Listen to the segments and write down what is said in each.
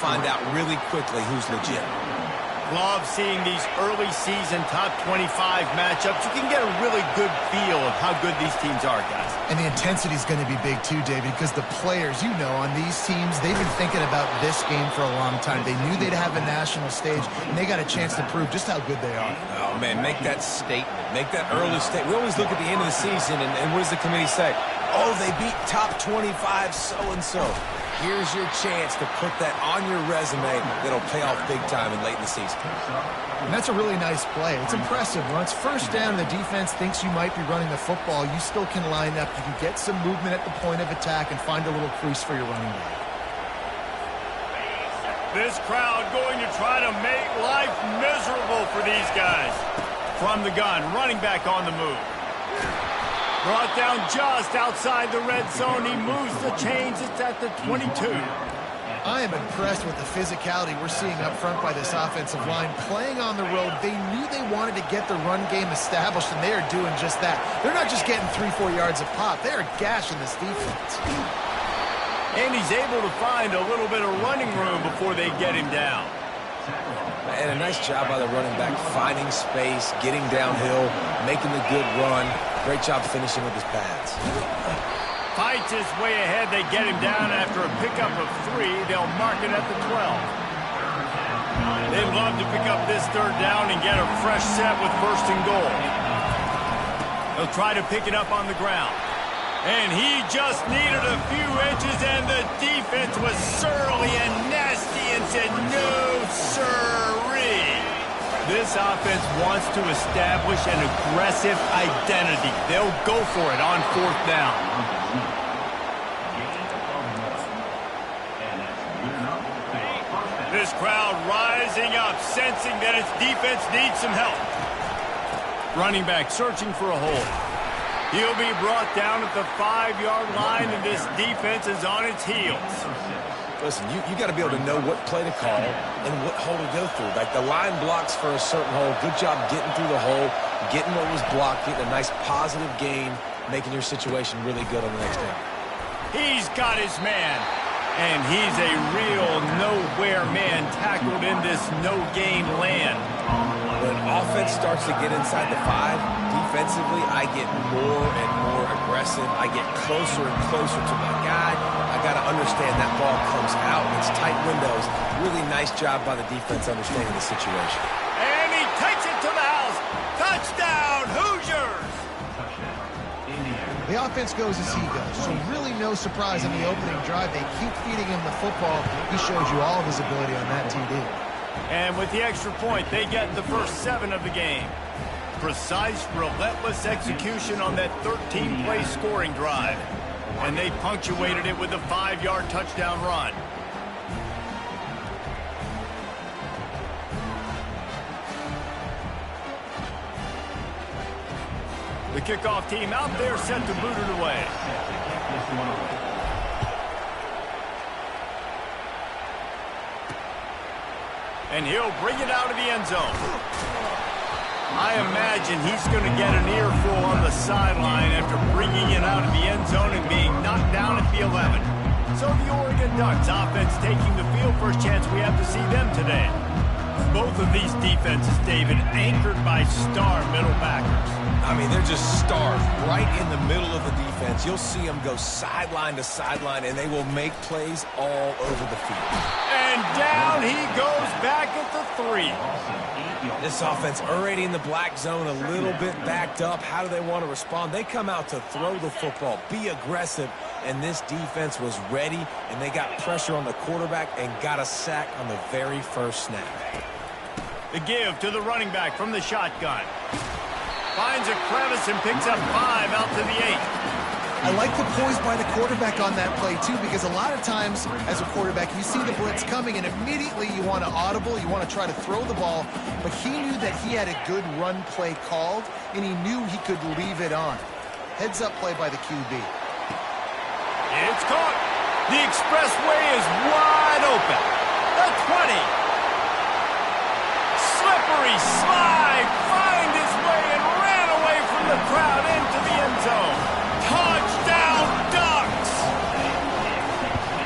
Find out really quickly who's legit. Love seeing these early season top 25 matchups. You can get a really good feel of how good these teams are, guys. And the intensity is going to be big too, David, because the players, you know, on these teams, they've been thinking about this game for a long time. They knew they'd have a national stage, and they got a chance to prove just how good they are. Oh, man, make that statement. Make that early statement. We always look at the end of the season, and what does the committee say? Oh, they beat top 25 so-and-so. Here's your chance to put that on your resume that'll pay off big time and late in the season. And that's a really nice play. It's impressive. When it's first down and the defense thinks you might be running the football, you still can line up. You can get some movement at the point of attack and find a little crease for your running back. This crowd going to try to make life miserable for these guys. From the gun, running back on the move. Brought down just outside the red zone. He moves the chains. It's at the 22. I am impressed with the physicality we're seeing up front by this offensive line. Playing on the road, they knew they wanted to get the run game established, and they are doing just that. They're not just getting 3-4 yards a pop. They are gashing this defense. And he's able to find a little bit of running room before they get him down. And a nice job by the running back, finding space, getting downhill, making the good run. Great job finishing with his pads. Fights his way ahead. They get him down after a pickup of 3. They'll mark it at the 12. They'd love to pick up this third down and get a fresh set with 1st and goal. He'll try to pick it up on the ground. And he just needed a few inches, and the defense was surly and nasty and said, no, sirree. This offense wants to establish an aggressive identity. They'll go for it on 4th down. This crowd rising up, sensing that its defense needs some help. Running back searching for a hole. He'll be brought down at the 5-yard line, and this defense is on its heels. Listen, you got to be able to know what play to call and what hole to go through. Like the line blocks for a certain hole. Good job getting through the hole, getting what was blocked, getting a nice positive gain, making your situation really good on the next game. He's got his man, and he's a real nowhere man tackled in this no-gain land. When offense starts to get inside the 5, defensively, I get more and more aggressive. I get closer and closer to my guy. I got to understand that ball comes out. It's tight windows. Really nice job by the defense understanding the situation. And he takes it to the house. Touchdown, Hoosiers! The offense goes as he goes, so really no surprise on the opening drive. They keep feeding him the football. He shows you all of his ability on that TD. And with the extra point, they get the first 7 of the game. Precise, relentless execution on that 13-play scoring drive. And they punctuated it with a 5-yard touchdown run. The kickoff team out there set to boot it away. And he'll bring it out of the end zone. I imagine he's going to get an earful on the sideline after bringing it out of the end zone and being knocked down at the 11. So the Oregon Ducks offense taking the field. First chance we have to see them today. Both of these defenses, David, anchored by star middle backers. I mean, they're just stars right in the middle of the defense. You'll see them go sideline to sideline, and they will make plays all over the field. And down he goes back at the 3. This offense already in the black zone, a little bit backed up. How do they want to respond? They come out to throw the football, be aggressive, and this defense was ready, and they got pressure on the quarterback and got a sack on the very first snap. The give to the running back from the shotgun. Finds a crevice and picks up 5 out to the 8. I like the poise by the quarterback on that play, too, because a lot of times, as a quarterback, you see the blitz coming, and immediately you want to audible, you want to try to throw the ball, but he knew that he had a good run play called, and he knew he could leave it on. Heads-up play by the QB. It's caught. The expressway is wide open. The 20. Slippery slide. Find his way and ran away from the crowd into the end zone. Touchdown, Ducks!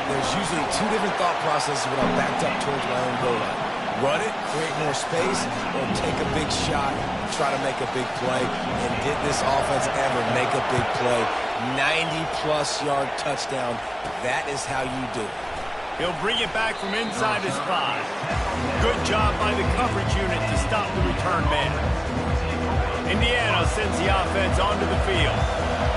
There's usually two different thought processes when I'm backed up towards my own goal line. Run it, create more space, or take a big shot, try to make a big play. And did this offense ever make a big play? 90-plus yard touchdown. That is how you do it. He'll bring it back from inside his 5. Good job by the coverage unit to stop the return man. Indiana sends the offense onto the field.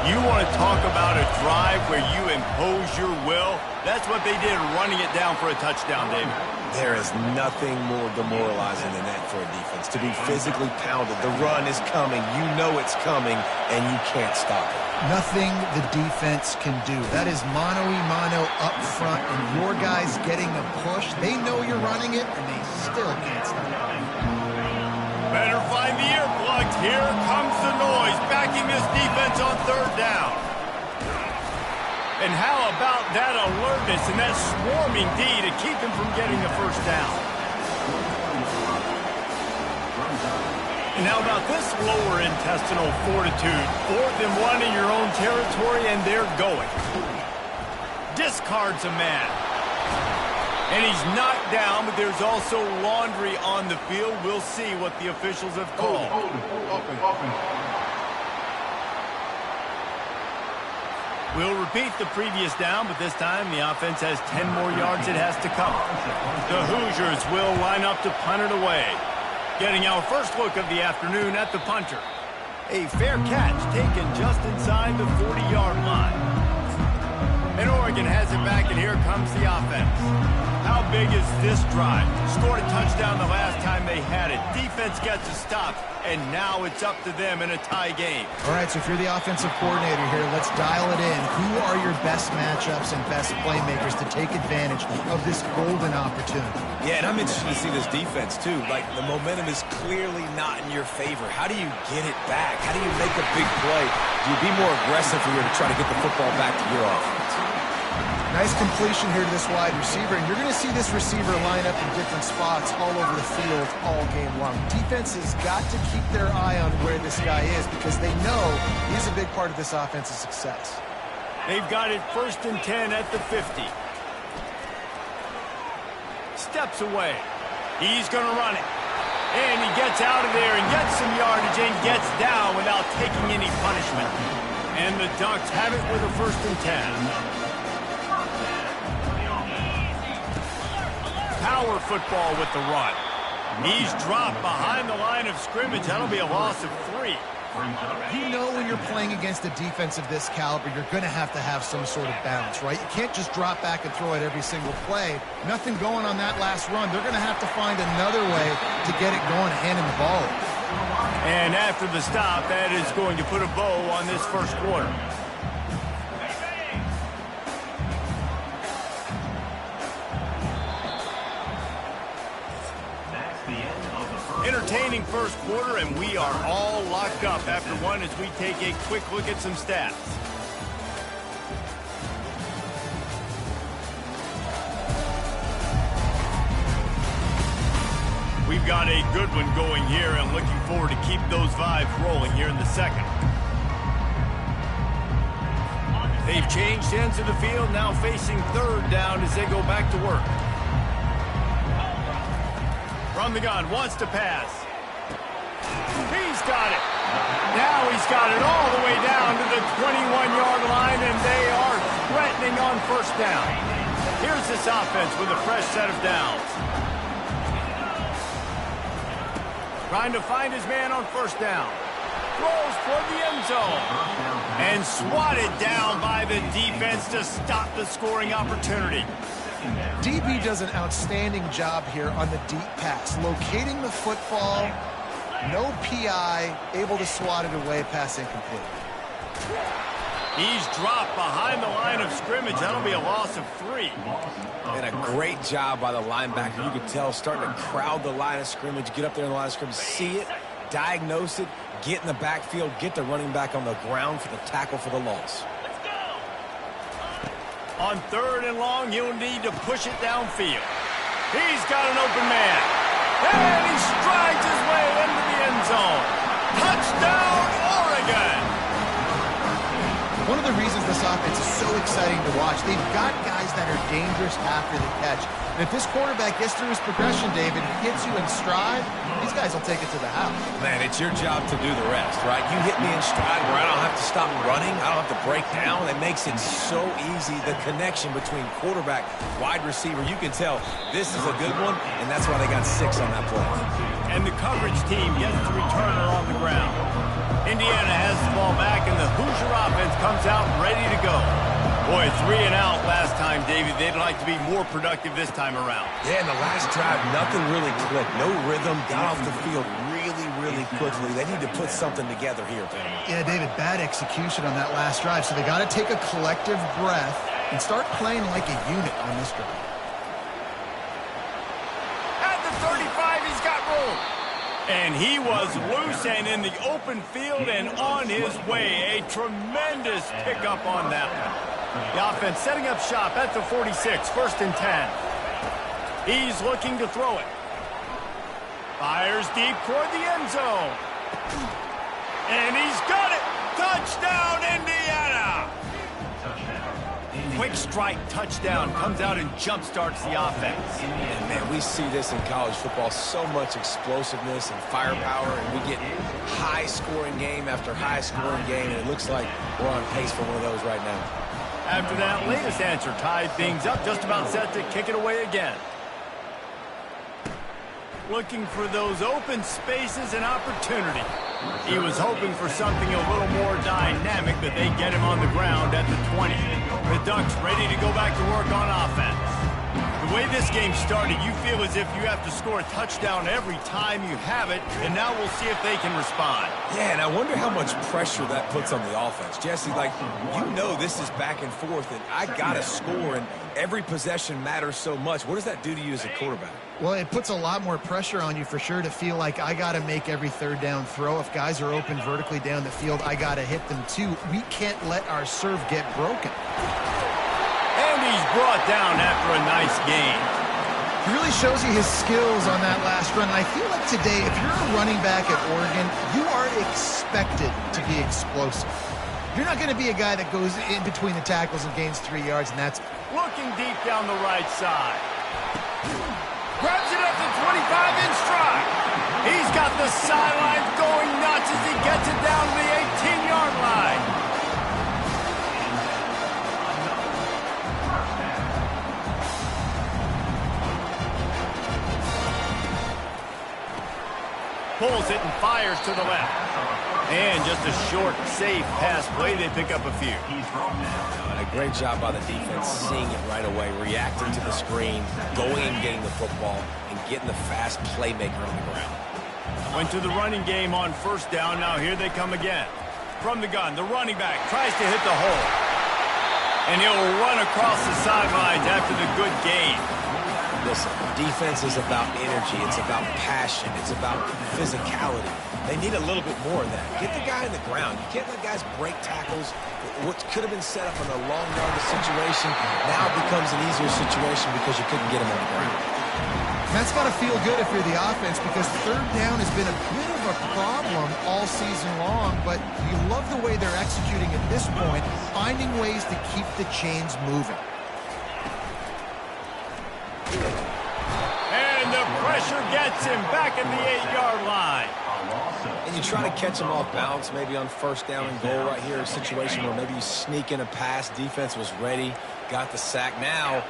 You want to talk about a drive where you impose your will? That's what they did, running it down for a touchdown, David. There is nothing more demoralizing than that for a defense. To be physically pounded. The run is coming. You know it's coming, and you can't stop it. Nothing the defense can do. That is mano-a-mano up front, and your guys getting a push. They know you're running it, and they still can't stop it. Better find the earplugs. Here comes the noise, backing this defense on 3rd down. And how about that alertness and that swarming D to keep him from getting the 1st down? And how about this lower intestinal fortitude? 4th and 1 in your own territory, and they're going. Discards a man. And he's knocked down, but there's also laundry on the field. We'll see what the officials have called. We'll repeat the previous down, but this time the offense has 10 more yards it has to cover. The Hoosiers will line up to punt it away. Getting our first look of the afternoon at the punter. A fair catch taken just inside the 40-yard line. And Oregon has it back, and here comes the offense. How big is this drive? Scored a touchdown the last time they had it. Defense gets a stop, and now it's up to them in a tie game. All right, so if you're the offensive coordinator here, let's dial it in. Who are your best matchups and best playmakers to take advantage of this golden opportunity? Yeah, and I'm interested to see this defense, too. Like, the momentum is clearly not in your favor. How do you get it back? How do you make a big play? Do you be more aggressive here to try to get the football back to your offense? Nice completion here to this wide receiver, and you're going to see this receiver line up in different spots all over the field all game long. Defense has got to keep their eye on where this guy is because they know he's a big part of this offense's success. They've got it 1st and 10 at the 50. Steps away. He's going to run it. And he gets out of there and gets some yardage and gets down without taking any punishment. And the Ducks have it with a 1st and 10. Power football with the run. He's dropped behind the line of scrimmage. That'll be a loss of 3. You know when you're playing against a defense of this caliber, you're going to have some sort of balance, right? You can't just drop back and throw it every single play. Nothing going on that last run. They're going to have to find another way to get it going, handing the ball. And after the stop, that is going to put a bow on this 1st quarter. Entertaining 1st quarter, and we are all locked up after one as we take a quick look at some stats. We've got a good one going here, and looking forward to keep those vibes rolling here in the 2nd. They've changed ends of the field, now facing 3rd down as they go back to work. From the gun, wants to pass. He's got it. Now he's got it all the way down to the 21-yard line, and they are threatening on 1st down. Here's this offense with a fresh set of downs. Trying to find his man on 1st down. Throws toward the end zone. And swatted down by the defense to stop the scoring opportunity. DB does an outstanding job here on the deep pass, locating the football, no PI, able to swat it away, pass incomplete. He's dropped behind the line of scrimmage. That'll be a loss of 3. And a great job by the linebacker. You could tell starting to crowd the line of scrimmage, get up there in the line of scrimmage, see it, diagnose it, get in the backfield, get the running back on the ground for the tackle for the loss. On 3rd and long, he'll need to push it downfield. He's got an open man. And he strides his way into the end zone. Touchdown, Oregon! One of the reasons this offense is so exciting to watch, they've got guys that are dangerous after the catch. And if this quarterback gets through his progression, David, hits you in stride, these guys will take it to the house. Man, it's your job to do the rest, right? You hit me in stride where I don't have to stop running. I don't have to break down. It makes it so easy. The connection between quarterback, wide receiver, you can tell this is a good one, and that's why they got 6 on that play. And the coverage team gets the returner on the ground. Indiana has the ball back, and the Hoosier offense comes out ready to go. Boy, 3 and out last time, David. They'd like to be more productive this time around. Yeah, in the last drive, nothing really clicked. No rhythm. Got off the field really quickly. They need to put something together here, Penny. Yeah, David, bad execution on that last drive. So they got to take a collective breath and start playing like a unit on this drive. At the 35, he's got room. And he was loose and in the open field and on his way. A tremendous pickup on that one. The offense setting up shop at the 46, 1st and 10. He's looking to throw it. Fires deep toward the end zone. And he's got it. Touchdown, Indiana! Quick strike touchdown comes out and jump-starts the offense. And man, we see this in college football, so much explosiveness and firepower, and we get high-scoring game after high-scoring game, and it looks like we're on pace for one of those right now. After that latest answer tied things up, just about set to kick it away again. Looking for those open spaces and opportunity. He was hoping for something a little more dynamic, but they get him on the ground at the 20. The Ducks ready to go back to work on offense. The way this game started, you feel as if you have to score a touchdown every time you have it, and now we'll see if they can respond. Yeah, and I wonder how much pressure that puts on the offense. Jesse, like, you know this is back and forth, and I got to score, and every possession matters so much. What does that do to you as a quarterback? Well, it puts a lot more pressure on you for sure to feel like I got to make every 3rd down throw. If guys are open vertically down the field, I got to hit them too. We can't let our serve get broken. And he's brought down after a nice gain. He really shows you his skills on that last run. And I feel like today, if you're a running back at Oregon, you are expected to be explosive. You're not going to be a guy that goes in between the tackles and gains 3 yards, and that's looking deep down the right side. Grabs it up to 25 in stride. He's got the sidelines going nuts as he gets it down to the 18-yard line. Pulls it and fires to the left. And just a short, safe pass play. They pick up a few. And a great job by the defense, seeing it right away, reacting to the screen, going and getting the football, and getting the fast playmaker on the ground. Went to the running game on 1st down. Now here they come again. From the gun, the running back tries to hit the hole. And he'll run across the sidelines after the good gain. Listen, defense is about energy. It's about passion. It's about physicality. They need a little bit more of that. Get the guy in the ground. You can't let guys break tackles. What could have been set up in a long yardage situation now becomes an easier situation because you couldn't get him on the ground. That's got to feel good if you're the offense, because 3rd down has been a bit of a problem all season long, but you love the way they're executing at this point, finding ways to keep the chains moving. And the pressure gets him back at the 8-yard line. And you try to catch him off balance, maybe on 1st down and goal right here, a situation where maybe you sneak in a pass, defense was ready, got the sack. Now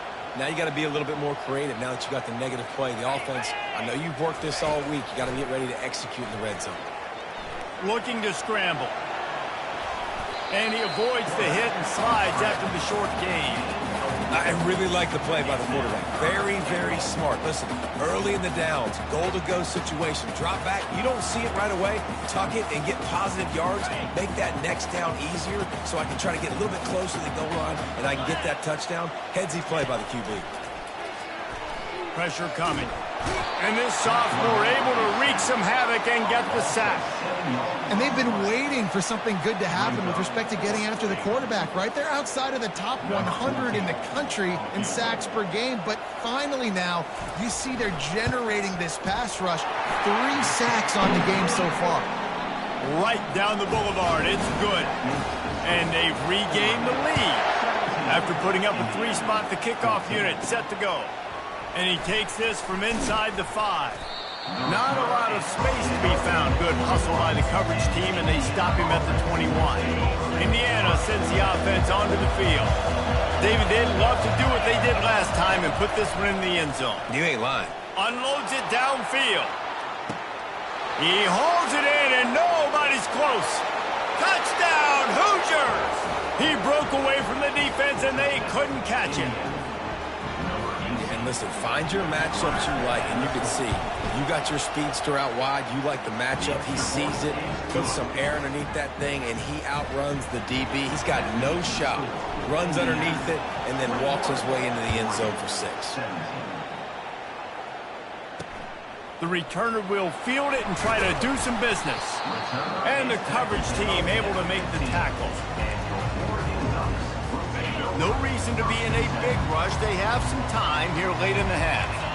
you got to be a little bit more creative now that you got the negative play. The offense, I know you've worked this all week. You got to get ready to execute in the red zone. Looking to scramble. And he avoids the hit and slides after the short gain. I really like the play by the quarterback. Very, very smart. Listen, early in the downs, goal-to-go situation, drop back. You don't see it right away. Tuck it and get positive yards. Make that next down easier so I can try to get a little bit closer to the goal line and I can get that touchdown. Headsy play by the QB. Pressure coming. And this sophomore able to wreak some havoc and get the sack. And they've been waiting for something good to happen with respect to getting after the quarterback, right? They're outside of the top 100 in the country in sacks per game, but finally now you see they're generating this pass rush. 3 sacks on the game so far. Right down the boulevard. It's good. And they've regained the lead. After putting up a 3-spot, the kickoff unit set to go. And he takes this from inside the 5. Not a lot of space to be found. Good hustle by the coverage team, and they stop him at the 21. Indiana sends the offense onto the field. David, they'd love to do what they did last time and put this one in the end zone. You ain't lying. Unloads it downfield. He holds it in, and nobody's close. Touchdown, Hoosiers! He broke away from the defense, and they couldn't catch it. And listen, find your matchups you like, and you can see. You got your speedster out wide. You like the matchup. He sees it, puts some air underneath that thing, and he outruns the DB. He's got no shot. Runs underneath it, and then walks his way into the end zone for 6. The returner will field it and try to do some business. And the coverage team able to make the tackle. No reason to be in a big rush. They have some time here late in the half.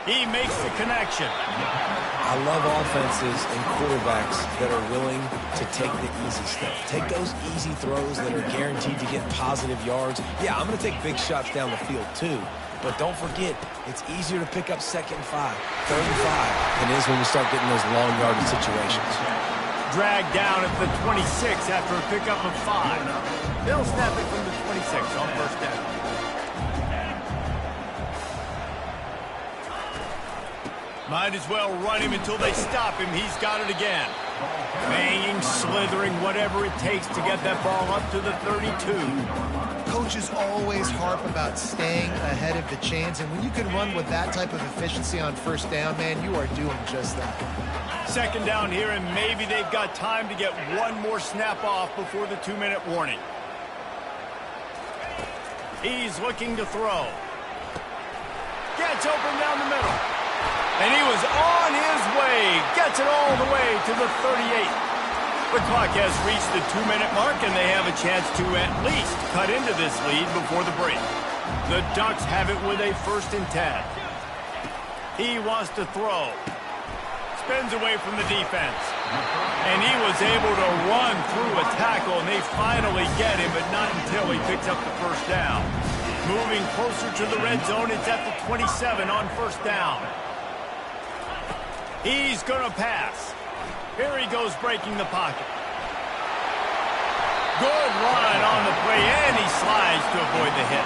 He makes the connection. I love offenses and quarterbacks that are willing to take the easy stuff. Take those easy throws that are guaranteed to get positive yards. Yeah, I'm going to take big shots down the field too. But don't forget, it's easier to pick up 2nd and 5, 3rd and 5 than it is when you start getting those long yardage situations. Dragged down at the 26 after a pickup of 5. They'll snap it from the 26 on 1st down. Might as well run him until they stop him. He's got it again. Banging, slithering, whatever it takes to get that ball up to the 32. Coaches always harp about staying ahead of the chains, and when you can run with that type of efficiency on 1st down, man, you are doing just that. 2nd down here, and maybe they've got time to get one more snap off before the 2-minute warning. He's looking to throw. Gets open down the middle. And he was on his way. Gets it all the way to the 38. The clock has reached the 2-minute mark, and they have a chance to at least cut into this lead before the break. The Ducks have it with a 1st and 10. He wants to throw. Spins away from the defense. And he was able to run through a tackle, and they finally get him, but not until he picks up the 1st down. Moving closer to the red zone, it's at the 27 on 1st down. He's going to pass. Here he goes breaking the pocket. Good run on the play, and he slides to avoid the hit.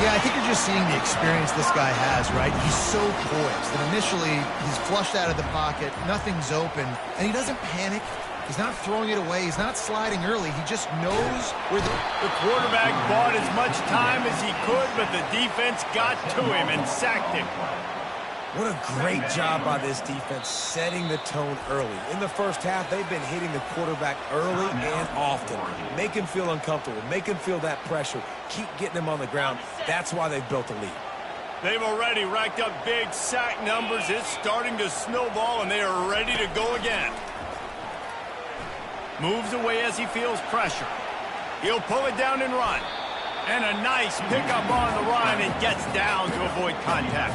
Yeah, I think you're just seeing the experience this guy has, right? He's so poised that initially he's flushed out of the pocket, nothing's open, and he doesn't panic. He's not throwing it away. He's not sliding early. He just knows where the quarterback bought as much time as he could, but the defense got to him and sacked him. What a great job by this defense setting the tone early. In the 1st half, they've been hitting the quarterback early and often. Make him feel uncomfortable. Make him feel that pressure. Keep getting him on the ground. That's why they've built a lead. They've already racked up big sack numbers. It's starting to snowball, and they are ready to go again. Moves away as he feels pressure. He'll pull it down and run. And a nice pickup on the run, and gets down to avoid contact.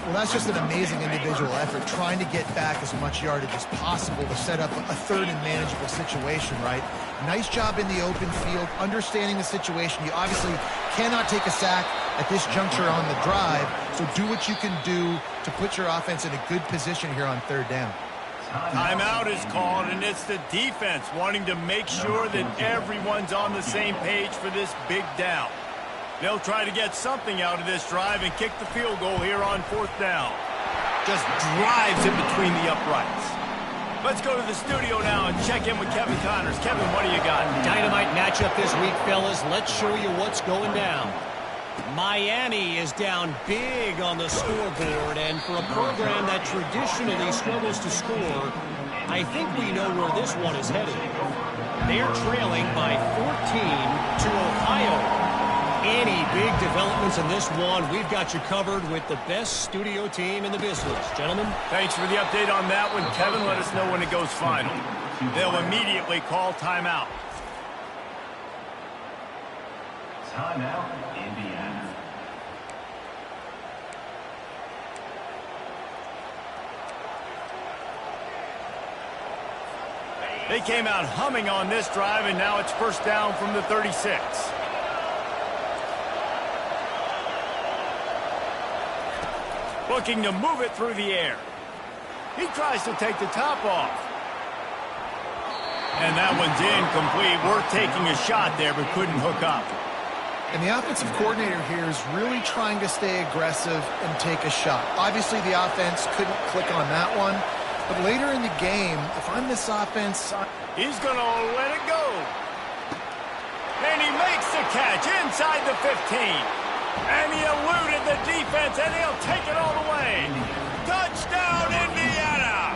Well, that's just an amazing individual effort, trying to get back as much yardage as possible to set up a 3rd and manageable situation, right? Nice job in the open field, understanding the situation. You obviously cannot take a sack at this juncture on the drive, so do what you can do to put your offense in a good position here on 3rd down. Timeout is called, and it's the defense wanting to make sure that everyone's on the same page for this big down. They'll try to get something out of this drive and kick the field goal here on 4th down. Just drives in between the uprights. Let's go to the studio now and check in with Kevin Connors. Kevin, what do you got? Dynamite matchup this week, fellas. Let's show you what's going down. Miami is down big on the scoreboard, and for a program that traditionally struggles to score, I think we know where this one is headed. They're trailing by 14 to Ohio. Any big developments in this one, we've got you covered with the best studio team in the business. Gentlemen? Thanks for the update on that one, Kevin. Let us know when it goes final. They'll immediately call timeout. Timeout, Indiana. They came out humming on this drive, and now it's first down from the 36. Looking to move it through the air. He tries to take the top off. And that one's incomplete. Worth taking a shot there, but couldn't hook up. And the offensive coordinator here is really trying to stay aggressive and take a shot. Obviously, the offense couldn't click on that one. But later in the game, if I'm this offense... He's going to let it go. And he makes the catch inside the 15. And he eluded the defense, and he'll take it all the way. Touchdown, Indiana!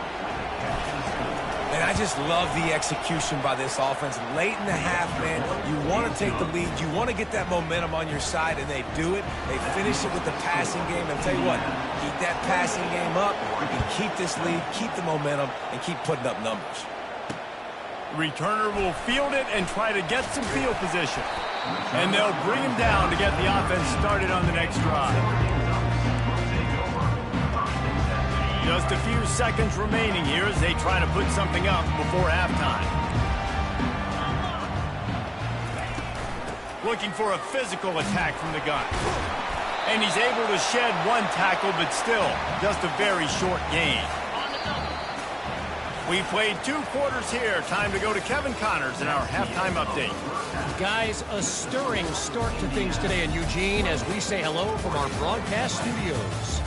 And I just love the execution by this offense. Late in the half, man, you want to take the lead. You want to get that momentum on your side, and they do it. They finish it with the passing game. And I'll tell you what, keep that passing game up. You can keep this lead, keep the momentum, and keep putting up numbers. Returner will field it and try to get some field position. And they'll bring him down to get the offense started on the next drive. Just a few seconds remaining here as they try to put something up before halftime. Looking for a physical attack from the gun. And he's able to shed one tackle, but still just a very short gain. We played 2 quarters here. Time to go to Kevin Connors in our halftime update. Guys, a stirring start to things today in Eugene as we say hello from our broadcast studios.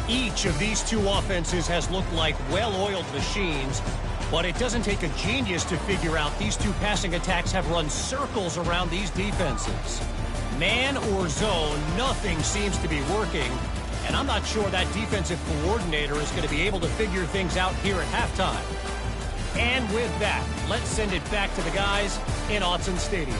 Each of these 2 offenses has looked like well-oiled machines, but it doesn't take a genius to figure out these 2 passing attacks have run circles around these defenses. Man or zone, nothing seems to be working. And I'm not sure that defensive coordinator is going to be able to figure things out here at halftime. And with that, let's send it back to the guys in Autzen Stadium.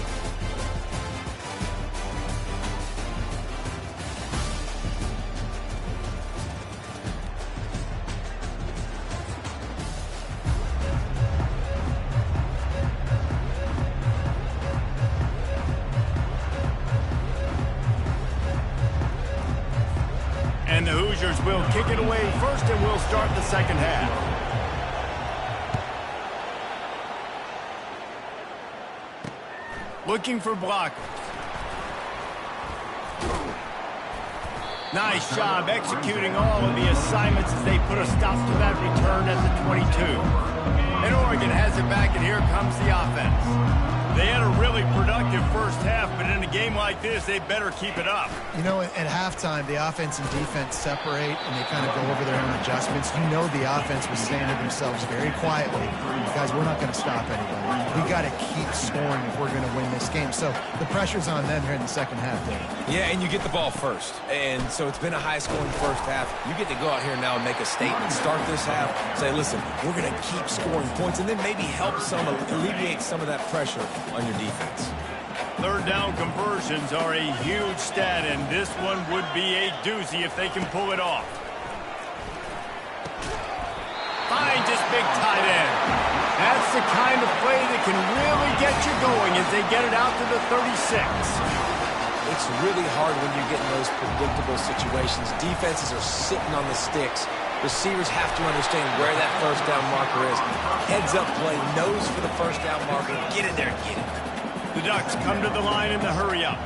And the Hoosiers will kick it away first, and we'll start the second half. Looking for blockers. Nice job executing all of the assignments as they put a stop to that return at the 22. And Oregon has it back, and here comes the offense. They had a really productive first half, but in a game like this, they better keep it up. You know, at halftime, the offense and defense separate, and they kind of go over their own adjustments. You know the offense was saying to themselves very quietly, guys, we're not going to stop anybody. We got to keep scoring if we're going to win this game. So the pressure's on them here in the second half. Yeah, and you get the ball first. And so it's been a high-scoring first half. You get to go out here now and make a statement. Start this half. Say, listen, we're going to keep scoring points and then maybe help alleviate some of that pressure on your defense. Third down conversions are a huge stat, and this one would be a doozy if they can pull it off. Finds this big tight end. That's the kind of play that can really get you going as they get it out to the 36. It's really hard when you get in those predictable situations. Defenses are sitting on the sticks. Receivers have to understand where that first down marker is. Heads up play, nose for the first down marker. Get in there and get it. The Ducks come to the line in the hurry up.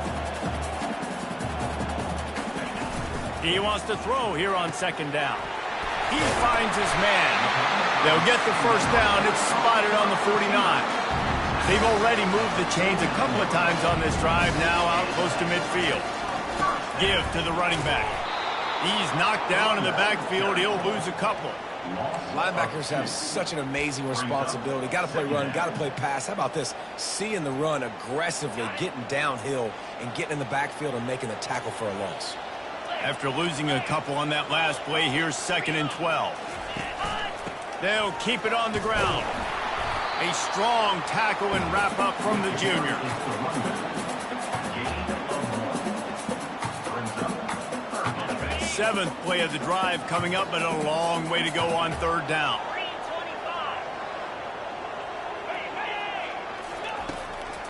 He wants to throw here on second down. He finds his man. They'll get the first down. It's spotted on the 49. They've already moved the chains a couple of times on this drive, now out close to midfield. Give to the running back. He's knocked down in the backfield. He'll lose a couple. Linebackers have such an amazing responsibility. Got to play run, got to play pass. How about this? Seeing the run aggressively, getting downhill, and getting in the backfield and making the tackle for a loss. After losing a couple on that last play, here's 2nd and 12. They'll keep it on the ground. A strong tackle and wrap up from the junior. Seventh play of the drive coming up, but a long way to go on third down.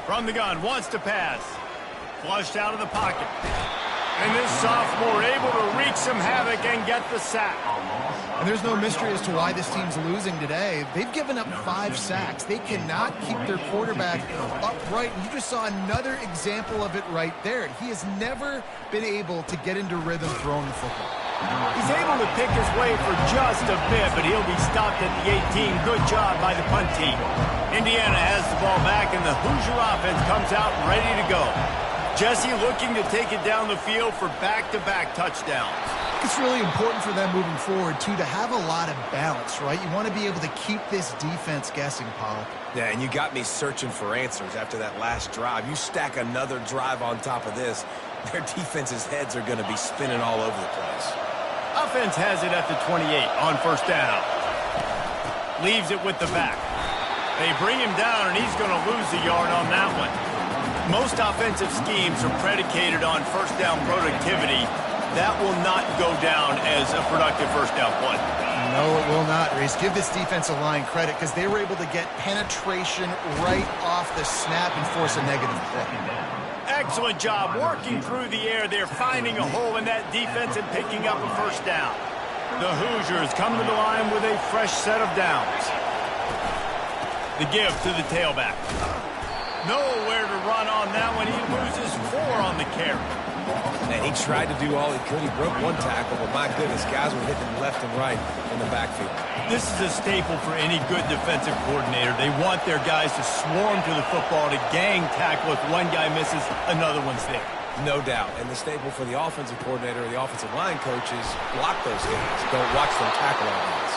From the gun, wants to pass. Flushed out of the pocket. And this sophomore able to wreak some havoc and get the sack. And there's no mystery as to why this team's losing today. They've given up 5 sacks. They cannot keep their quarterback upright. And you just saw another example of it right there. He has never been able to get into rhythm throwing the football. He's able to pick his way for just a bit, but he'll be stopped at the 18. Good job by the punt team. Indiana has the ball back, and the Hoosier offense comes out ready to go. Jesse looking to take it down the field for back-to-back touchdowns. It's really important for them moving forward, too, to have a lot of balance, right? You want to be able to keep this defense guessing, Pollock. Yeah, and you got me searching for answers after that last drive. You stack another drive on top of this, their defense's heads are going to be spinning all over the place. Offense has it at the 28 on first down. Leaves it with the back. They bring him down, and he's going to lose a yard on that one. Most offensive schemes are predicated on first down productivity. That will not go down as a productive first down play. No, it will not, Reese. Give this defensive line credit because they were able to get penetration right off the snap and force a negative play. Excellent job working through the air there, finding a hole in that defense and picking up a first down. The Hoosiers come to the line with a fresh set of downs. The give to the tailback. Nowhere to run on that one. He loses 4 on the carry. And he tried to do all he could. He broke one tackle, but my goodness, guys were hitting left and right in the backfield. This is a staple for any good defensive coordinator. They want their guys to swarm to the football, to gang tackle. If one guy misses, another one's there. No doubt. And the staple for the offensive coordinator or the offensive line coach is block those guys. Don't watch them tackle on guys.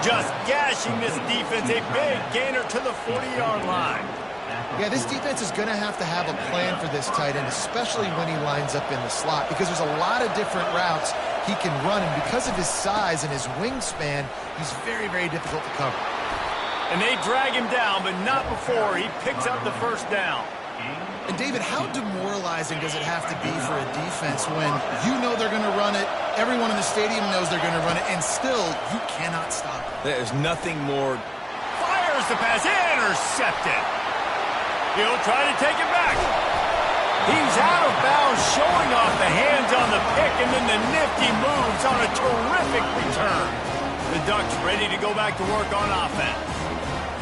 Just gashing this defense. A big gainer to the 40-yard line. Yeah, this defense is going to have a plan for this tight end, especially when he lines up in the slot, because there's a lot of different routes he can run, and because of his size and his wingspan, he's very, very difficult to cover. And they drag him down, but not before he picks up the first down. And, David, how demoralizing does it have to be for a defense when you know they're going to run it, everyone in the stadium knows they're going to run it, and still you cannot stop it? There's nothing more. Fires the pass, intercepted. He'll try to take it back. He's out of bounds, showing off the hands on the pick, and then the nifty moves on a terrific return. The Ducks ready to go back to work on offense.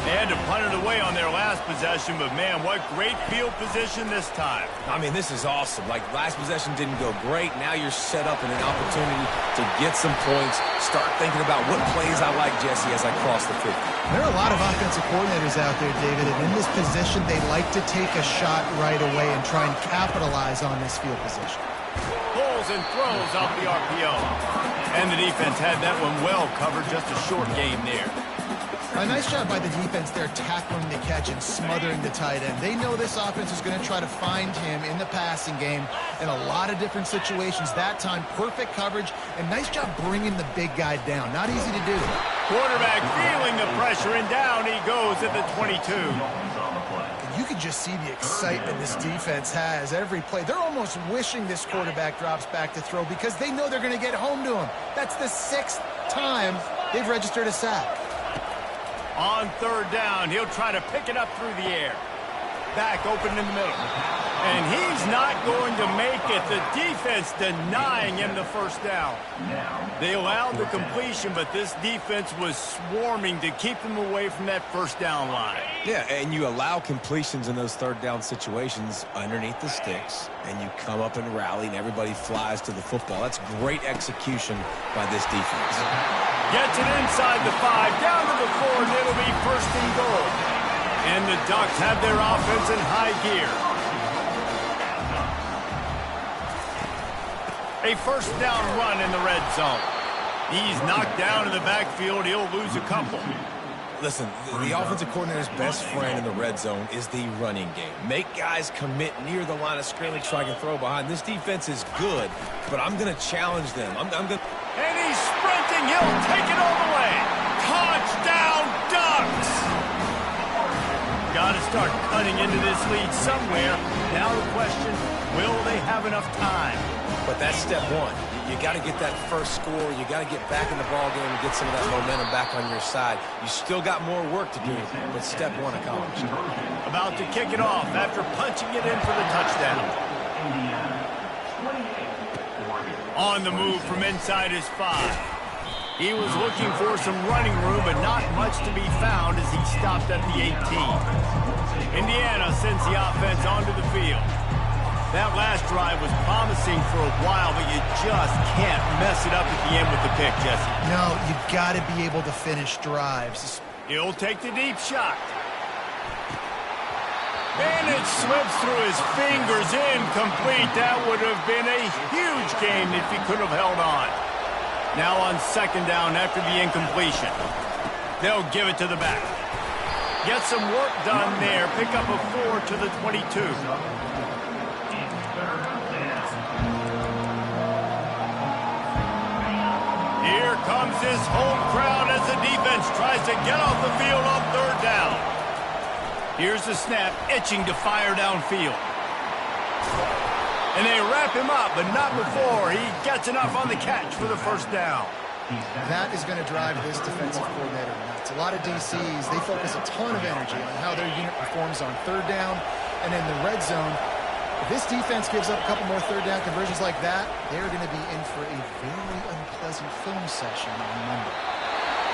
They had to punt it away on their last possession, but, man, what great field position this time. I mean, this is awesome. Like, last possession didn't go great. Now you're set up in an opportunity to get some points. Start thinking about what plays I like, Jesse, as I cross the 50. There are a lot of offensive coordinators out there, David, and in this position, they like to take a shot right away and try and capitalize on this field position. Pulls and throws off the RPO. And the defense had that one well covered, just a short game there. A nice job by the defense there tackling the catch and smothering the tight end. They know this offense is going to try to find him in the passing game in a lot of different situations. That time, perfect coverage, and nice job bringing the big guy down. Not easy to do. Quarterback feeling the pressure, and down he goes at the 22. You can just see the excitement this defense has every play. They're almost wishing this quarterback drops back to throw because they know they're going to get home to him. That's the 6th time they've registered a sack. On third down, he'll try to pick it up through the air. Back open in the middle. And he's not going to make it. The defense denying him the first down. They allowed the completion, but this defense was swarming to keep them away from that first down line. Yeah, and you allow completions in those third down situations underneath the sticks, and you come up and rally, and everybody flies to the football. That's great execution by this defense. Gets it inside the 5, down to the 4, and it'll be first and goal. And the Ducks have their offense in high gear. A first down run in the red zone. He's knocked down in the backfield. He'll lose a couple. Listen, the offensive coordinator's best friend in the red zone is the running game. Make guys commit near the line of scrimmage so I can throw behind. This defense is good, but I'm going to challenge them. I'm going to... And he's sprinting. He'll take it all the way. Touchdown, Ducks! Got to start cutting into this lead somewhere. Now the question, will they have enough time? But that's step one. You got to get that first score. You got to get back in the ball game and get some of that momentum back on your side. You still got more work to do, but step one accomplished. About to kick it off after punching it in for the touchdown. Indiana, 28. On the move from inside his 5. He was looking for some running room, but not much to be found as he stopped at the 18. Indiana sends the offense onto the field. That last drive was promising for a while, but you just can't mess it up at the end with the pick, Jesse. No, you've got to be able to finish drives. He'll take the deep shot. And it slips through his fingers, incomplete. That would have been a huge gain if he could have held on. Now on second down after the incompletion. They'll give it to the back. Get some work done there. Pick up a 4 to the 22. Here comes his home crowd as the defense tries to get off the field on third down. Here's the snap, itching to fire downfield. And they wrap him up, but not before he gets enough on the catch for the first down. That is going to drive this defensive coordinator nuts. A lot of DCs, they focus a ton of energy on how their unit performs on third down and in the red zone. If this defense gives up a couple more third down conversions like that, they're going to be in for a very unpleasant film session on Monday.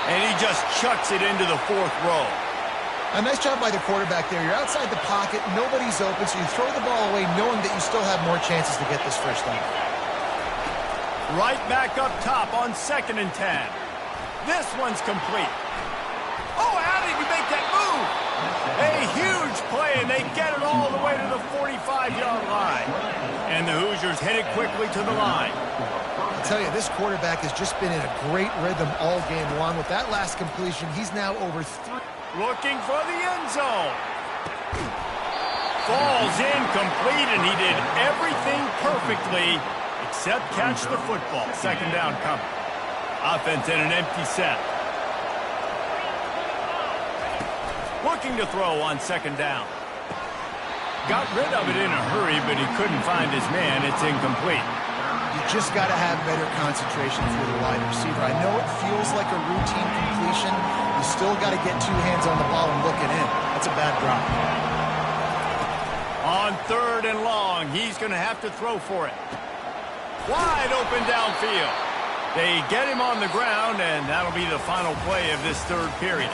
And he just chucks it into the 4th row. A nice job by the quarterback there. You're outside the pocket, nobody's open, so you throw the ball away knowing that you still have more chances to get this first down. Right back up top on 2nd and 10. This one's complete. Oh, how did he make that move? A huge play, and they get it all the way to the 45-yard line. And the Hoosiers hit it quickly to the line. I'll tell you, this quarterback has just been in a great rhythm all game long. With that last completion, he's now over 3. Looking for the end zone. Falls incomplete, and he did everything perfectly except catch the football. Second down coming. Offense in an empty set. Looking to throw on second down. Got rid of it in a hurry, but he couldn't find his man. It's incomplete. You just got to have better concentration if you're the wide receiver. I know it feels like a routine completion. You still got to get 2 hands on the ball and look it in. That's a bad drop. On 3rd and long, he's going to have to throw for it. Wide open downfield. They get him on the ground, and that'll be the final play of this 3rd period.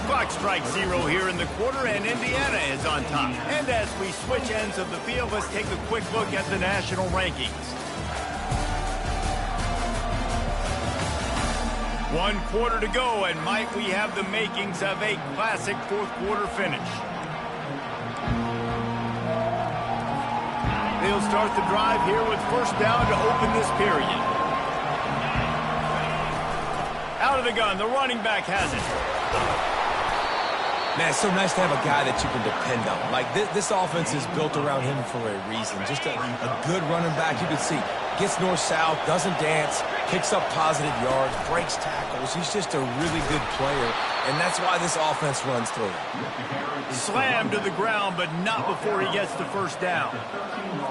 Clock strikes 0 here in the quarter, and Indiana is on top. And as we switch ends of the field, let's take a quick look at the national rankings. 1 quarter to go, and might we have the makings of a classic 4th quarter finish. They'll start the drive here with first down to open this period. Out of the gun, the running back has it. Man, it's so nice to have a guy that you can depend on. Like, this offense is built around him for a reason. Just a good running back. You can see, gets north-south, doesn't dance, picks up positive yards, breaks tackles. He's just a really good player, and that's why this offense runs through him. Slammed to the ground, but not before he gets the first down.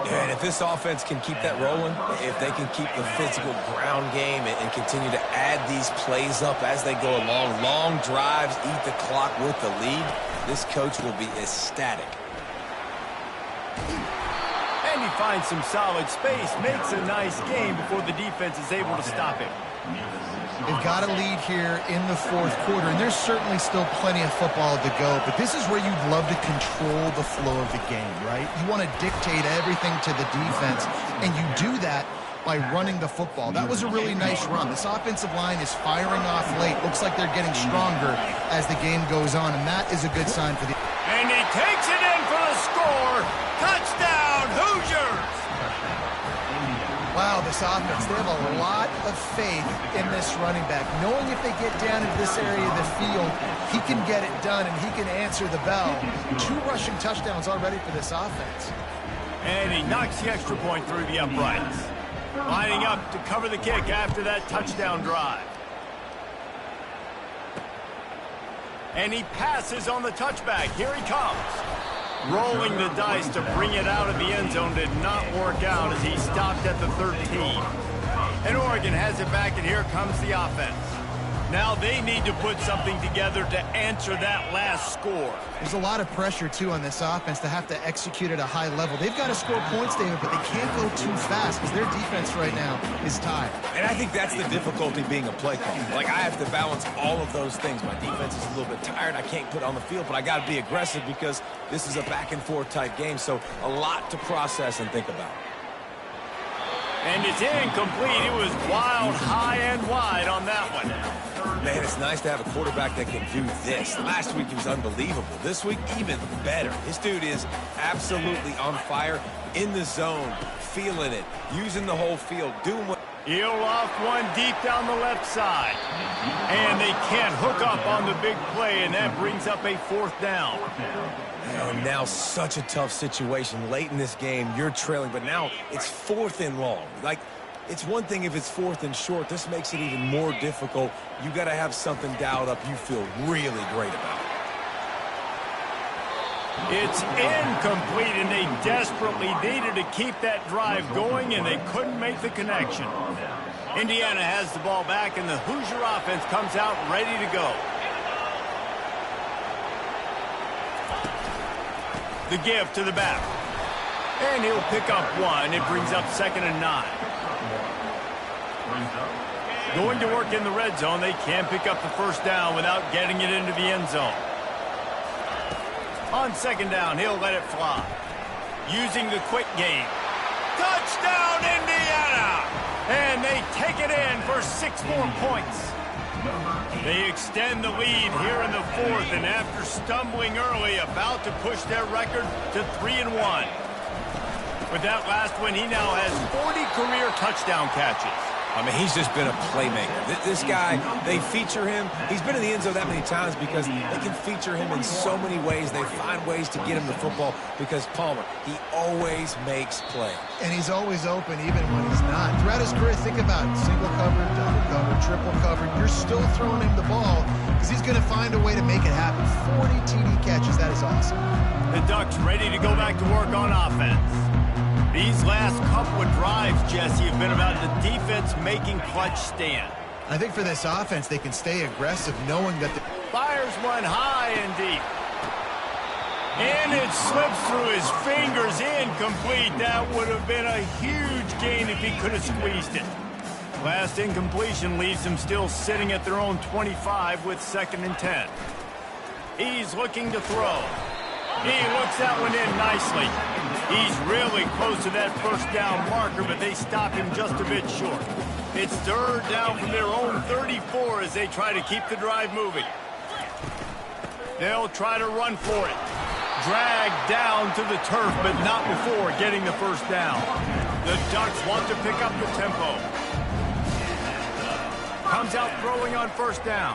Yeah, and if this offense can keep that rolling, if they can keep the physical ground game and continue to add these plays up as they go along, long drives, eat the clock with the lead, this coach will be ecstatic. And he finds some solid space, makes a nice game before the defense is able to stop him. They've got a lead here in the 4th quarter, and there's certainly still plenty of football to go, but this is where you'd love to control the flow of the game, right? You want to dictate everything to the defense, and you do that by running the football. That was a really nice run. This offensive line is firing off late. Looks like they're getting stronger as the game goes on, and that is a good sign for the... And he takes it in for the score. Touchdown, Hoosiers! Wow, this offense, they have a lot of faith in this running back. Knowing if they get down into this area of the field, he can get it done and he can answer the bell. 2 rushing touchdowns already for this offense. And he knocks the extra point through the uprights. Lining up to cover the kick after that touchdown drive. And he passes on the touchback. Here he comes. Rolling the dice to bring it out of the end zone did not work out as he stopped at the 13. And Oregon has it back, and here comes the offense. Now they need to put something together to answer that last score. There's a lot of pressure, too, on this offense to have to execute at a high level. They've got to score points, David, but they can't go too fast because their defense right now is tired. And I think that's the difficulty being a play caller. Like, I have to balance all of those things. My defense is a little bit tired. I can't put it on the field, but I got to be aggressive because this is a back-and-forth type game, so a lot to process and think about. And it's incomplete. It was wild, high and wide on that one. Man, it's nice to have a quarterback that can do this. Last week, he was unbelievable. This week, even better. This dude is absolutely on fire, in the zone, feeling it, using the whole field, doing what... He'll off one deep down the left side. And they can't hook up on the big play, and that brings up a 4th down. And now such a tough situation. Late in this game, you're trailing, but now it's 4th and long. Like, it's one thing if it's 4th and short. This makes it even more difficult. You got to have something dialed up you feel really great about. It's incomplete, and they desperately needed to keep that drive going, and they couldn't make the connection. Indiana has the ball back, and the Hoosier offense comes out ready to go. The give to the back. And he'll pick up one. It brings up 2nd and 9. Going to work in the red zone. They can't pick up the 1st down without getting it into the end zone. On 2nd down, he'll let it fly. Using the quick game. Touchdown, Indiana! And they take it in for 6 more points. They extend the lead here in the 4th, and after stumbling early, about to push their record to 3-1. With that last one, he now has 40 career touchdown catches. I mean, he's just been a playmaker. This guy, they feature him. He's been in the end zone that many times because they can feature him in so many ways. They find ways to get him the football because Palmer, he always makes plays. And he's always open even when he's not. Throughout his career, think about it. Single covered, double covered, triple covered. You're still throwing him the ball because he's going to find a way to make it happen. 40 TD catches. That is awesome. The Ducks ready to go back to work on offense. These last couple of drives, Jesse, have been about the defense making clutch stand. I think for this offense, they can stay aggressive knowing that... Fires one high and deep. And it slips through his fingers, incomplete. That would have been a huge gain if he could have squeezed it. Last incompletion leaves them still sitting at their own 25 with 2nd and 10. He's looking to throw. He looks that one in nicely. He's really close to that 1st down marker, but they stop him just a bit short. It's 3rd down from their own 34 as they try to keep the drive moving. They'll try to run for it. Dragged down to the turf, but not before getting the 1st down. The Ducks want to pick up the tempo. Comes out throwing on 1st down.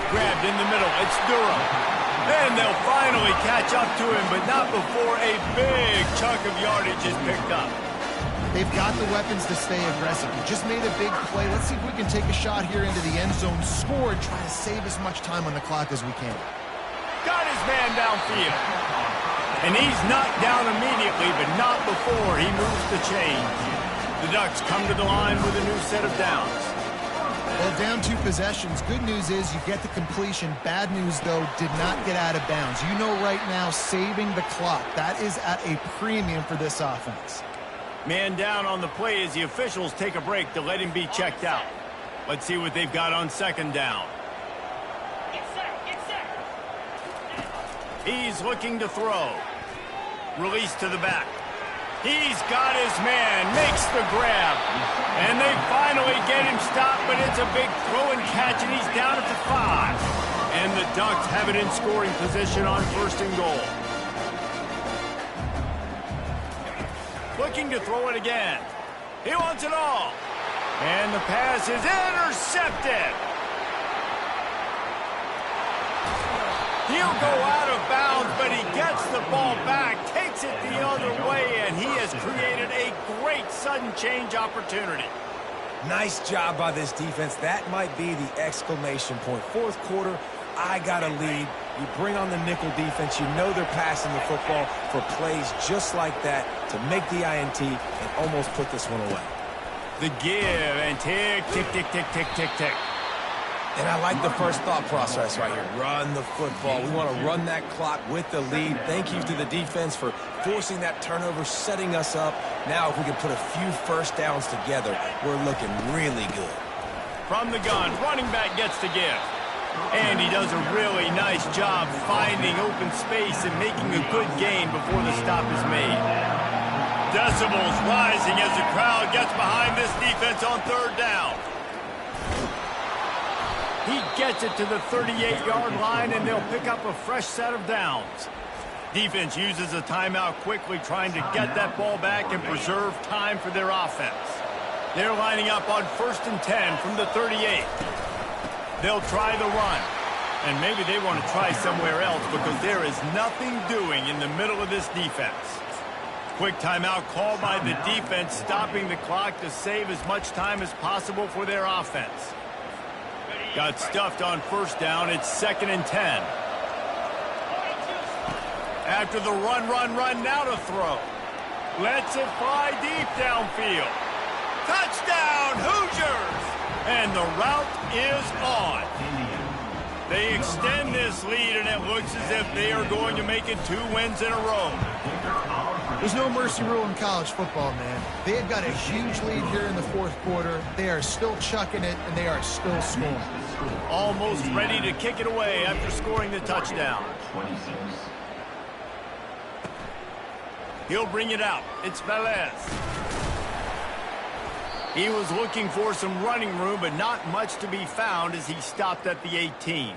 Grabbed in the middle. It's Durham. And they'll finally catch up to him, but not before a big chunk of yardage is picked up. They've got the weapons to stay aggressive. He just made a big play. Let's see if we can take a shot here into the end zone, score, and try to save as much time on the clock as we can. Got his man downfield. And he's knocked down immediately, but not before he moves the chains. The Ducks come to the line with a new set of downs. Well, down 2 possessions. Good news is you get the completion. Bad news, though, did not get out of bounds. You know right now, saving the clock. That is at a premium for this offense. Man down on the play as the officials take a break to let him be checked out. Let's see what they've got on 2nd down. He's looking to throw. Release to the back. He's got his man, makes the grab. And they finally get him stopped, but it's a big throw and catch, and he's down at the 5. And the Ducks have it in scoring position on 1st and goal. Looking to throw it again. He wants it all. And the pass is intercepted. He'll go out of bounds, but he gets the ball back, takes it the other way, and he has created a great sudden change opportunity. Nice job by this defense. That might be the exclamation point. 4th quarter, I got a lead. You bring on the nickel defense. You know they're passing the football for plays just like that to make the INT and almost put this one away. The give and tick, tick, tick, tick, tick, tick, tick. And I like the first thought process right here. Run the football. We want to run that clock with the lead. Thank you to the defense for forcing that turnover, setting us up. Now if we can put a few first downs together, we're looking really good. From the gun, running back gets the give. And he does a really nice job finding open space and making a good gain before the stop is made. Decibels rising as the crowd gets behind this defense on third down. He gets it to the 38-yard line, and they'll pick up a fresh set of downs. Defense uses a timeout quickly, trying to get that ball back and preserve time for their offense. They're lining up on 1st and 10 from the 38. They'll try the run. And maybe they want to try somewhere else because there is nothing doing in the middle of this defense. Quick timeout called by the defense, stopping the clock to save as much time as possible for their offense. Got stuffed on 1st down. It's 2nd and 10. After the run, now to throw. Lets it fly deep downfield. Touchdown, Hoosiers! And the route is on. They extend this lead, and it looks as if they are going to make it 2 wins in a row. There's no mercy rule in college football, man. They have got a huge lead here in the 4th quarter. They are still chucking it, and they are still scoring. Almost ready to kick it away after scoring the touchdown. He'll bring it out. It's Velez. He was looking for some running room, but not much to be found as he stopped at the 18.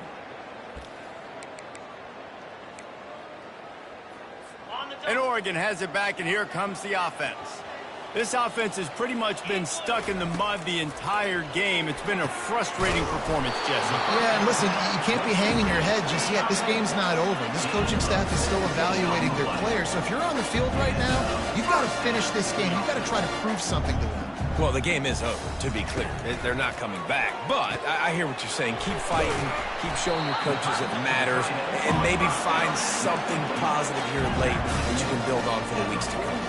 And Oregon has it back, and here comes the offense. This offense has pretty much been stuck in the mud the entire game. It's been a frustrating performance, Jesse. Yeah, and listen, you can't be hanging your head just yet. This game's not over. This coaching staff is still evaluating their players. So if you're on the field right now, you've got to finish this game. You've got to try to prove something to them. Well, the game is over, to be clear. They're not coming back. But I hear what you're saying. Keep fighting. Keep showing your coaches it matters. And maybe find something positive here late that you can build on for the weeks to come.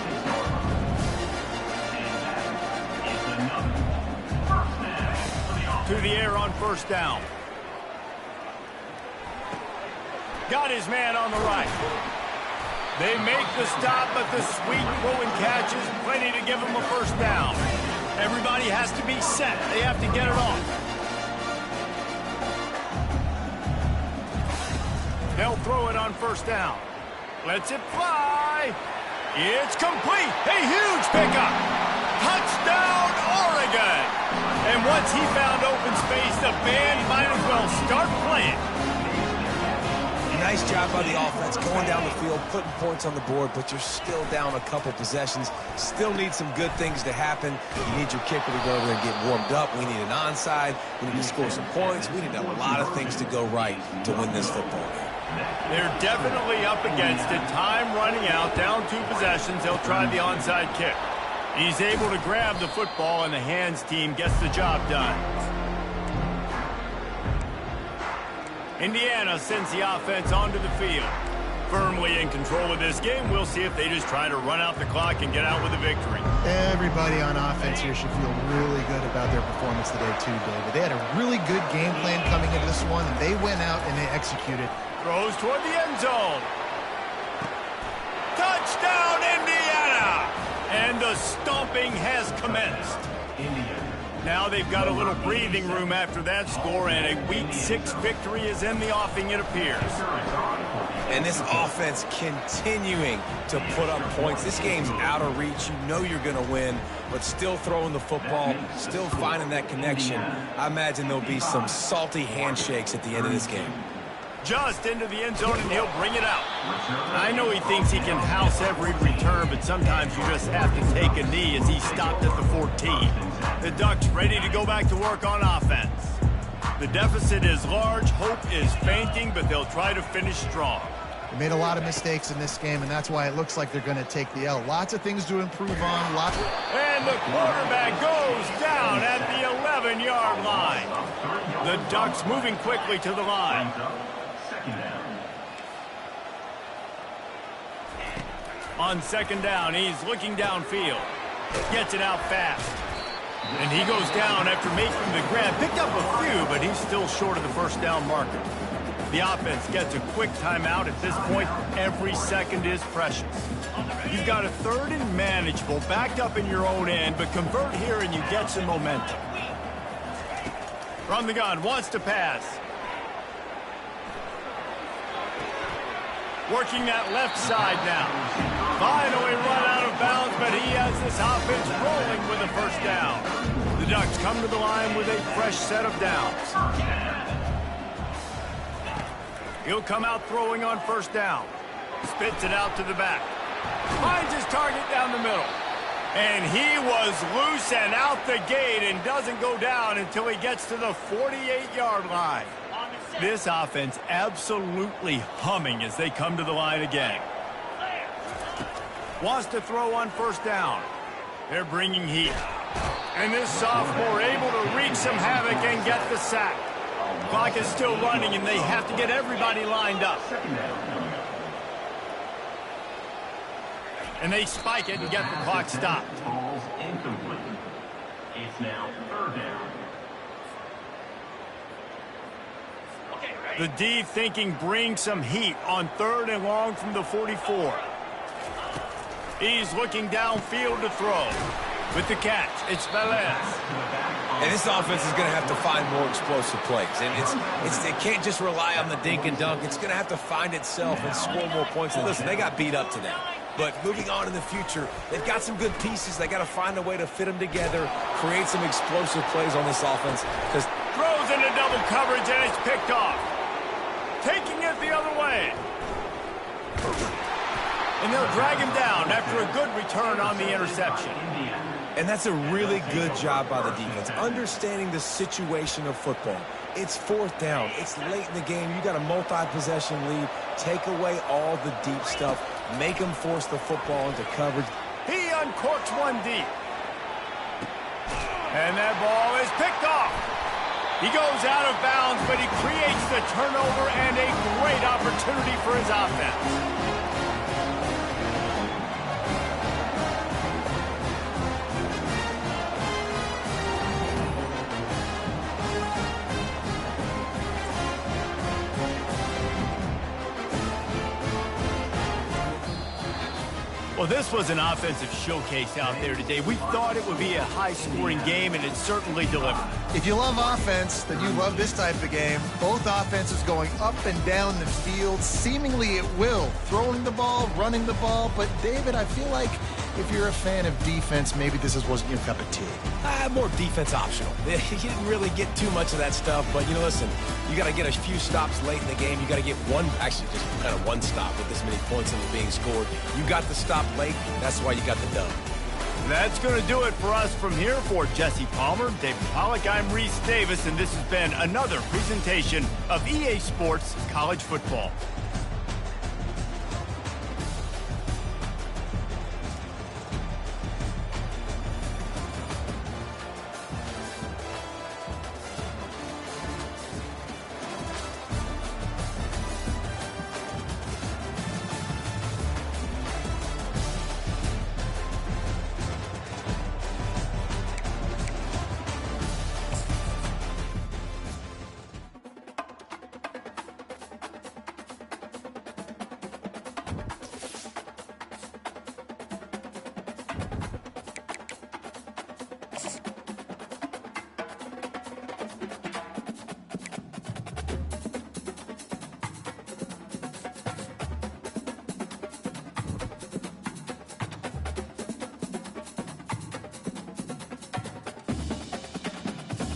To the air on 1st down. Got his man on the right. They make the stop, but the sweet throw and catch is plenty to give them a 1st down. Everybody has to be set. They have to get it off. They'll throw it on 1st down. Lets it fly. It's complete. A huge pickup. Touchdown, Oregon. And once he found open space, the band might as well start playing. Nice job by the offense, going down the field, putting points on the board, but you're still down a couple possessions. Still need some good things to happen. You need your kicker to go over there and get warmed up. We need an onside. We need to score some points. We need a lot of things to go right to win this football game. They're definitely up against it. Time running out, down 2 possessions. They'll try the onside kick. He's able to grab the football, and the hands team gets the job done. Indiana sends the offense onto the field. Firmly in control of this game. We'll see if they just try to run out the clock and get out with a victory. Everybody on offense here should feel really good about their performance today too, David. They had a really good game plan coming into this one, and they went out and they executed. Throws toward the end zone. Touchdown, Indiana! And the stomping has commenced. Now they've got a little breathing room after that score, and a Week 6 victory is in the offing, it appears. And this offense continuing to put up points. This game's out of reach. You know you're going to win, but still throwing the football, still finding that connection. I imagine there'll be some salty handshakes at the end of this game. Just into the end zone, and he'll bring it out. I know he thinks he can house every return, but sometimes you just have to take a knee as he stopped at the 14. The Ducks ready to go back to work on offense. The deficit is large, hope is fainting, but they'll try to finish strong. They made a lot of mistakes in this game, and that's why it looks like they're going to take the L. Lots of things to improve on. And the quarterback goes down at the 11-yard line. The Ducks moving quickly to the line. On 2nd down, he's looking downfield. Gets it out fast. And he goes down after making the grab. Picked up a few, but he's still short of the first down marker. The offense gets a quick timeout at this point. Every second is precious. You've got a 3rd and manageable, backed up in your own end, but convert here and you get some momentum. From the gun, wants to pass. Working that left side now. Finally run out of bounds, but he has this offense rolling with a first down. The Ducks come to the line with a fresh set of downs. He'll come out throwing on first down. Spits it out to the back. Finds his target down the middle. And he was loose and out the gate and doesn't go down until he gets to the 48-yard line. This offense absolutely humming as they come to the line again. Wants to throw on first down. They're bringing heat. And this sophomore able to wreak some havoc and get the sack. Clock is still running, and they have to get everybody lined up. And they spike it and get the clock stopped. Ball's incomplete. It's now 3rd down. The D thinking bring some heat on 3rd and long from the 44. He's looking downfield to throw. With the catch, it's Velez. And this offense is going to have to find more explosive plays. And it can't just rely on the dink and dunk. It's going to have to find itself and score more points. And listen, they got beat up today. But moving on in the future, they've got some good pieces. They got to find a way to fit them together, create some explosive plays on this offense. Because throws into double coverage, and it's picked off. Taking it the other way. And they'll drag him down after a good return on the interception. And that's a really good job by the defense, understanding the situation of football. It's 4th down. It's late in the game. You got a multi-possession lead. Take away all the deep stuff. Make them force the football into coverage. He uncorks one deep. And that ball is picked off. He goes out of bounds, but he creates the turnover and a great opportunity for his offense. Well, this was an offensive showcase out there today. We thought it would be a high-scoring game, and it certainly delivered. If you love offense, then you love this type of game. Both offenses going up and down the field, seemingly at will. Throwing the ball, running the ball. But, David, I feel like if you're a fan of defense, maybe this wasn't your cup of tea. More defense optional. You didn't really get too much of that stuff. But, listen, you got to get a few stops late in the game. You got to get just kind of one stop with this many points that were being scored. You got the stop late. That's why you got the dub. That's going to do it for us from here. For Jesse Palmer, David Pollack, I'm Reese Davis, and this has been another presentation of EA Sports College Football.